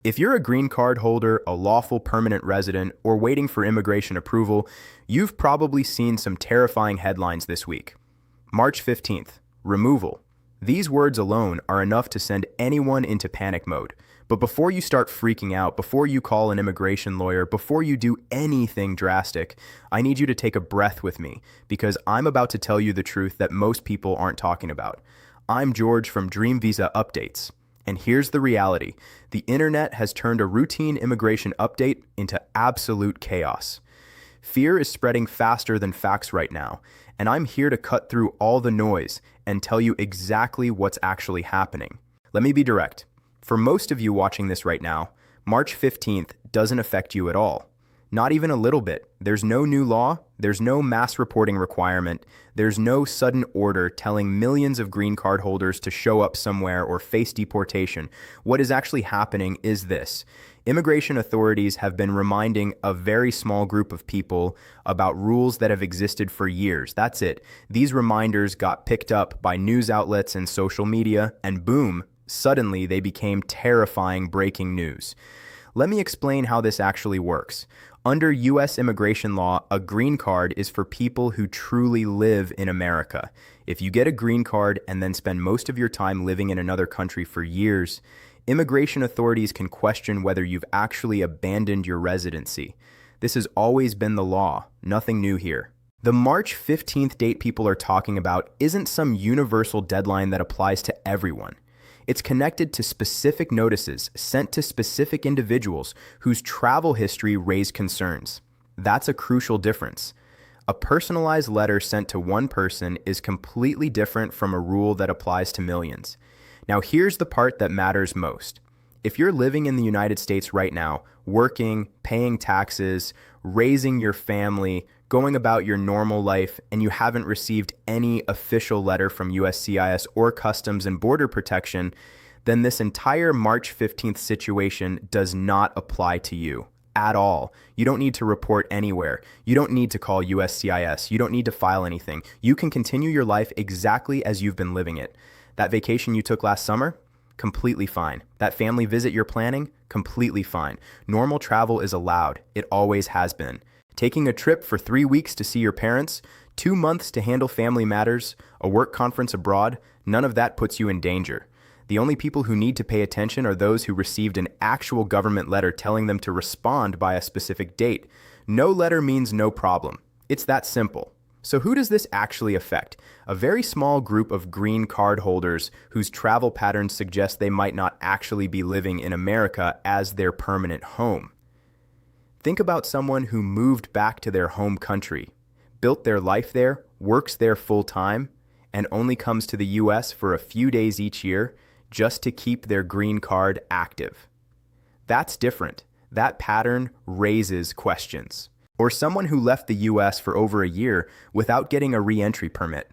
If you're a green card holder, a lawful permanent resident, or waiting for immigration approval, you've probably seen some terrifying headlines this week. March 15th, removal. These words alone are enough to send anyone into panic mode. But before you start freaking out, before you call an immigration lawyer, before you do anything drastic, I need you to take a breath with me because I'm about to tell you the truth that most people aren't talking about. I'm George from Dream Visa Updates. And here's the reality. The internet has turned a routine immigration update into absolute chaos. Fear is spreading faster than facts right now, and I'm here to cut through all the noise and tell you exactly what's actually happening. Let me be direct. For most of you watching this right now, March 15th doesn't affect you at all. Not even a little bit. There's no new law, there's no mass reporting requirement, there's no sudden order telling millions of green card holders to show up somewhere or face deportation. What is actually happening is this. Immigration authorities have been reminding a very small group of people about rules that have existed for years. That's it. These reminders got picked up by news outlets and social media, and boom, suddenly they became terrifying breaking news. Let me explain how this actually works. Under U.S. immigration law, a green card is for people who truly live in America. If you get a green card and then spend most of your time living in another country for years, immigration authorities can question whether you've actually abandoned your residency. This has always been the law, nothing new here. The March 15th date people are talking about isn't some universal deadline that applies to everyone. It's connected to specific notices sent to specific individuals whose travel history raised concerns. That's a crucial difference. A personalized letter sent to one person is completely different from a rule that applies to millions. Now, here's the part that matters most. If you're living in the United States right now, working, paying taxes, raising your family, going about your normal life, and you haven't received any official letter from USCIS or Customs and Border Protection, then this entire March 15th situation does not apply to you at all. You don't need to report anywhere. You don't need to call USCIS. You don't need to file anything. You can continue your life exactly as you've been living it. That vacation you took last summer? Completely fine. That family visit you're planning? Completely fine. Normal travel is allowed. It always has been. Taking a trip for 3 weeks to see your parents, 2 months to handle family matters, a work conference abroad, none of that puts you in danger. The only people who need to pay attention are those who received an actual government letter telling them to respond by a specific date. No letter means no problem. It's that simple. So who does this actually affect? A very small group of green card holders whose travel patterns suggest they might not actually be living in America as their permanent home. Think about someone who moved back to their home country, built their life there, works there full time, and only comes to the U.S. for a few days each year just to keep their green card active. That's different. That pattern raises questions. Or someone who left the U.S. for over a year without getting a re-entry permit.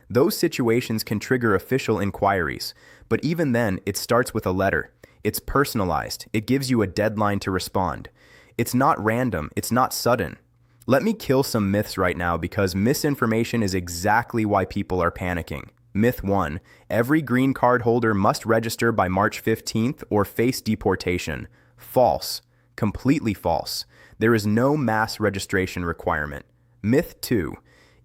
Those situations can trigger official inquiries, but even then, it starts with a letter. It's personalized. It gives you a deadline to respond. It's not random. It's not sudden. Let me kill some myths right now because misinformation is exactly why people are panicking. Myth 1. Every green card holder must register by March 15th or face deportation. False. Completely false. There is no mass registration requirement. Myth 2.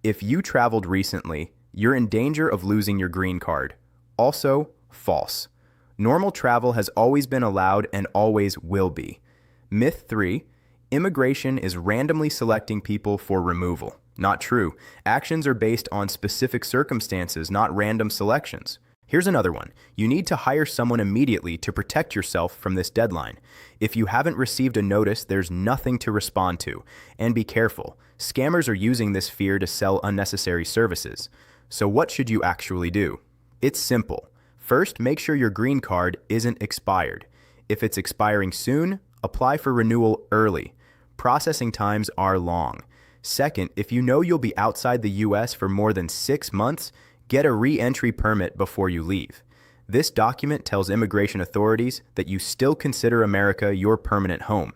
If you traveled recently, you're in danger of losing your green card. Also, false. Normal travel has always been allowed and always will be. Myth 3. Immigration is randomly selecting people for removal. Not true. Actions are based on specific circumstances, not random selections. Here's another one. You need to hire someone immediately to protect yourself from this deadline. If you haven't received a notice, there's nothing to respond to. And be careful. Scammers are using this fear to sell unnecessary services. So what should you actually do? It's simple. First, make sure your green card isn't expired. If it's expiring soon, apply for renewal early. Processing times are long. Second, if you know you'll be outside the U.S. for more than 6 months, get a re-entry permit before you leave. This document tells immigration authorities that you still consider America your permanent home.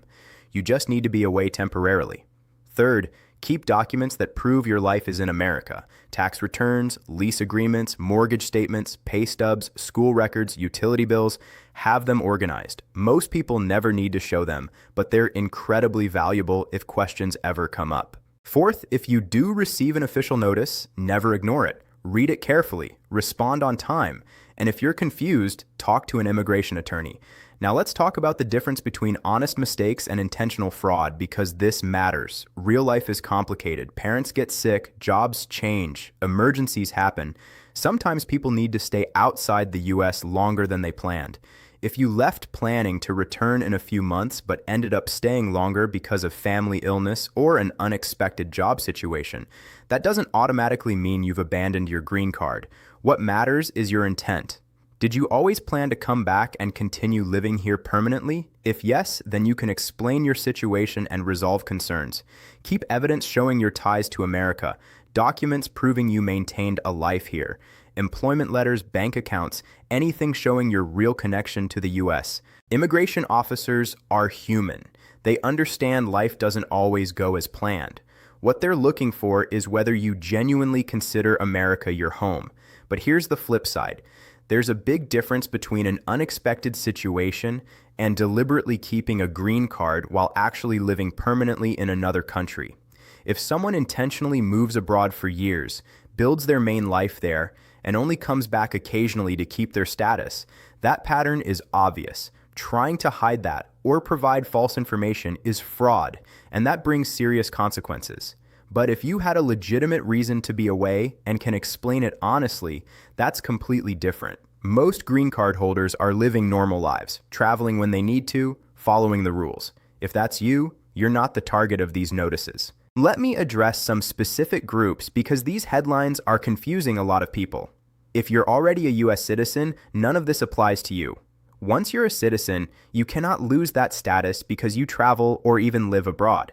You just need to be away temporarily. Third, Keep documents that prove your life is in America. Tax returns, lease agreements, mortgage statements, pay stubs, school records, utility bills. Have them organized. Most people never need to show them, but they're incredibly valuable if questions ever come up. Fourth, if you do receive an official notice, never ignore it. Read it carefully, respond on time, and if you're confused, talk to an immigration attorney. Now let's talk about the difference between honest mistakes and intentional fraud, because this matters. Real life is complicated. Parents get sick, jobs change, emergencies happen. Sometimes people need to stay outside the US longer than they planned. If you left planning to return in a few months but ended up staying longer because of family illness or an unexpected job situation, that doesn't automatically mean you've abandoned your green card. What matters is your intent. Did you always plan to come back and continue living here permanently? If yes, then you can explain your situation and resolve concerns. Keep evidence showing your ties to America, documents proving you maintained a life here, employment letters, bank accounts, anything showing your real connection to the US. Immigration officers are human. They understand life doesn't always go as planned. What they're looking for is whether you genuinely consider America your home. But here's the flip side. There's a big difference between an unexpected situation and deliberately keeping a green card while actually living permanently in another country. If someone intentionally moves abroad for years, builds their main life there, and only comes back occasionally to keep their status, that pattern is obvious. Trying to hide that or provide false information is fraud, and that brings serious consequences. But if you had a legitimate reason to be away and can explain it honestly, that's completely different. Most green card holders are living normal lives, traveling when they need to, following the rules. If that's you, you're not the target of these notices. Let me address some specific groups because these headlines are confusing a lot of people. If you're already a US citizen, none of this applies to you. Once you're a citizen, you cannot lose that status because you travel or even live abroad.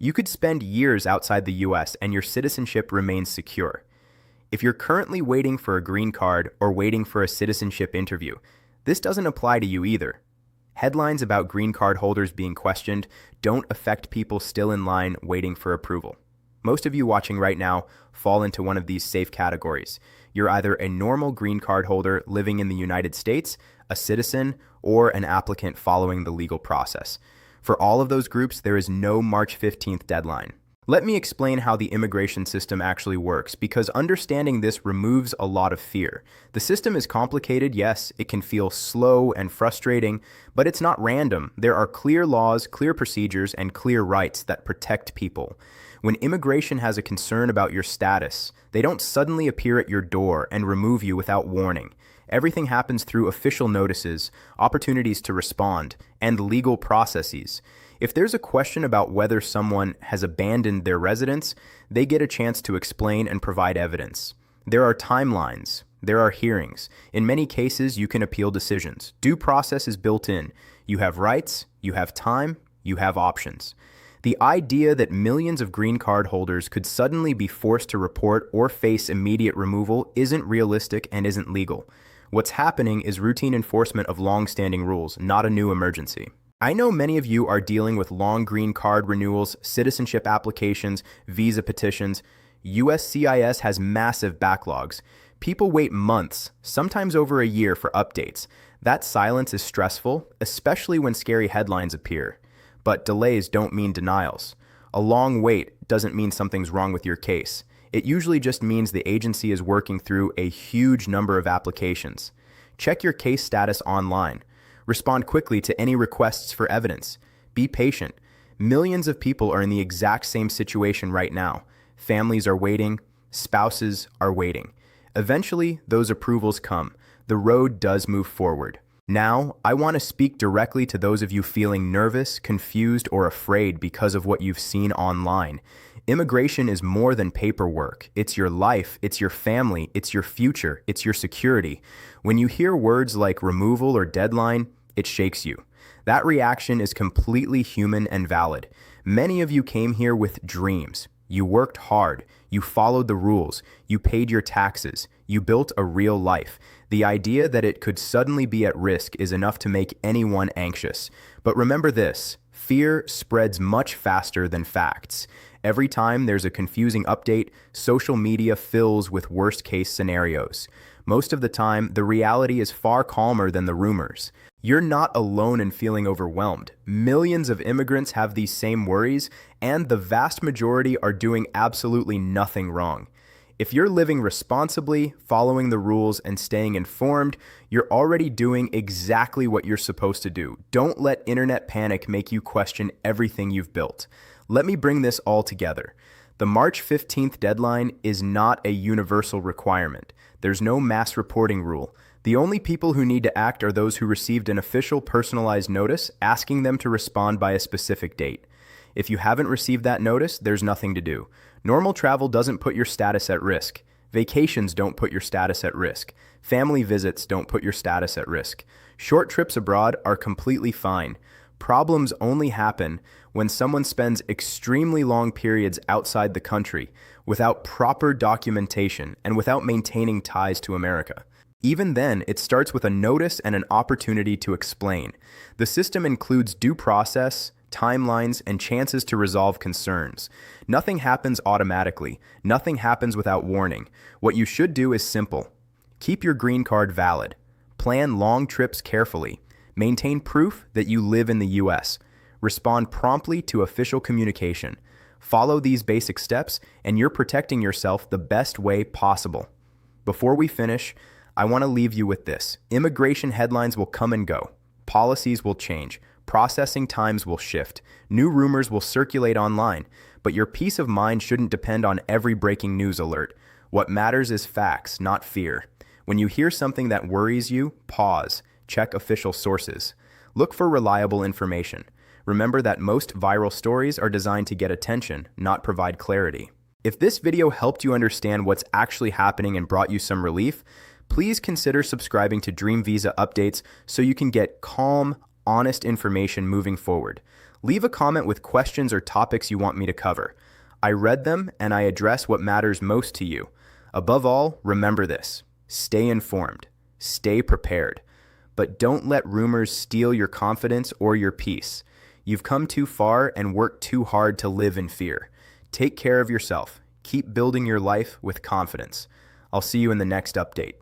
You could spend years outside the US and your citizenship remains secure. If you're currently waiting for a green card or waiting for a citizenship interview, this doesn't apply to you either. Headlines about green card holders being questioned don't affect people still in line waiting for approval. Most of you watching right now fall into one of these safe categories. You're either a normal green card holder living in the United States, a citizen, or an applicant following the legal process. For all of those groups, there is no March 15th deadline. Let me explain how the immigration system actually works, because understanding this removes a lot of fear. The system is complicated, yes, it can feel slow and frustrating, but it's not random. There are clear laws, clear procedures, and clear rights that protect people. When immigration has a concern about your status, they don't suddenly appear at your door and remove you without warning. Everything happens through official notices, opportunities to respond, and legal processes. If there's a question about whether someone has abandoned their residence, they get a chance to explain and provide evidence. There are timelines. There are hearings. In many cases, you can appeal decisions. Due process is built in. You have rights, you have time, you have options. The idea that millions of green card holders could suddenly be forced to report or face immediate removal isn't realistic and isn't legal. What's happening is routine enforcement of long-standing rules, not a new emergency. I know many of you are dealing with long green card renewals, citizenship applications, visa petitions. USCIS has massive backlogs. People wait months, sometimes over a year, for updates. That silence is stressful, especially when scary headlines appear. But delays don't mean denials. A long wait doesn't mean something's wrong with your case. It usually just means the agency is working through a huge number of applications. Check your case status online. Respond quickly to any requests for evidence. Be patient. Millions of people are in the exact same situation right now. Families are waiting. Spouses are waiting. Eventually, those approvals come. The road does move forward. Now, I want to speak directly to those of you feeling nervous, confused, or afraid because of what you've seen online. Immigration is more than paperwork. It's your life, it's your family, it's your future, it's your security. When you hear words like removal or deadline, it shakes you. That reaction is completely human and valid. Many of you came here with dreams. You worked hard. You followed the rules. You paid your taxes. You built a real life. The idea that it could suddenly be at risk is enough to make anyone anxious. But remember this, fear spreads much faster than facts. Every time there's a confusing update, social media fills with worst-case scenarios. Most of the time, the reality is far calmer than the rumors. You're not alone in feeling overwhelmed. Millions of immigrants have these same worries, and the vast majority are doing absolutely nothing wrong. If you're living responsibly, following the rules, and staying informed, you're already doing exactly what you're supposed to do. Don't let internet panic make you question everything you've built. Let me bring this all together. The March 15th deadline is not a universal requirement. There's no mass reporting rule. The only people who need to act are those who received an official personalized notice asking them to respond by a specific date. If you haven't received that notice, there's nothing to do. Normal travel doesn't put your status at risk. Vacations don't put your status at risk. Family visits don't put your status at risk. Short trips abroad are completely fine. Problems only happen when someone spends extremely long periods outside the country without proper documentation and without maintaining ties to America. Even then, it starts with a notice and an opportunity to explain. The system includes due process, timelines, and chances to resolve concerns. Nothing happens automatically. Nothing happens without warning. What you should do is simple. Keep your green card valid. Plan long trips carefully. Maintain proof that you live in the U.S. Respond promptly to official communication. Follow these basic steps, and you're protecting yourself the best way possible. Before we finish, I want to leave you with this. Immigration headlines will come and go. Policies will change. Processing times will shift. New rumors will circulate online. But your peace of mind shouldn't depend on every breaking news alert. What matters is facts, not fear. When you hear something that worries you, pause. Check official sources. Look for reliable information. Remember that most viral stories are designed to get attention, not provide clarity. If this video helped you understand what's actually happening and brought you some relief, please consider subscribing to Dream Visa updates so you can get calm, honest information moving forward. Leave a comment with questions or topics you want me to cover. I read them and I address what matters most to you. Above all, remember this. Stay informed. Stay prepared. But don't let rumors steal your confidence or your peace. You've come too far and worked too hard to live in fear. Take care of yourself. Keep building your life with confidence. I'll see you in the next update.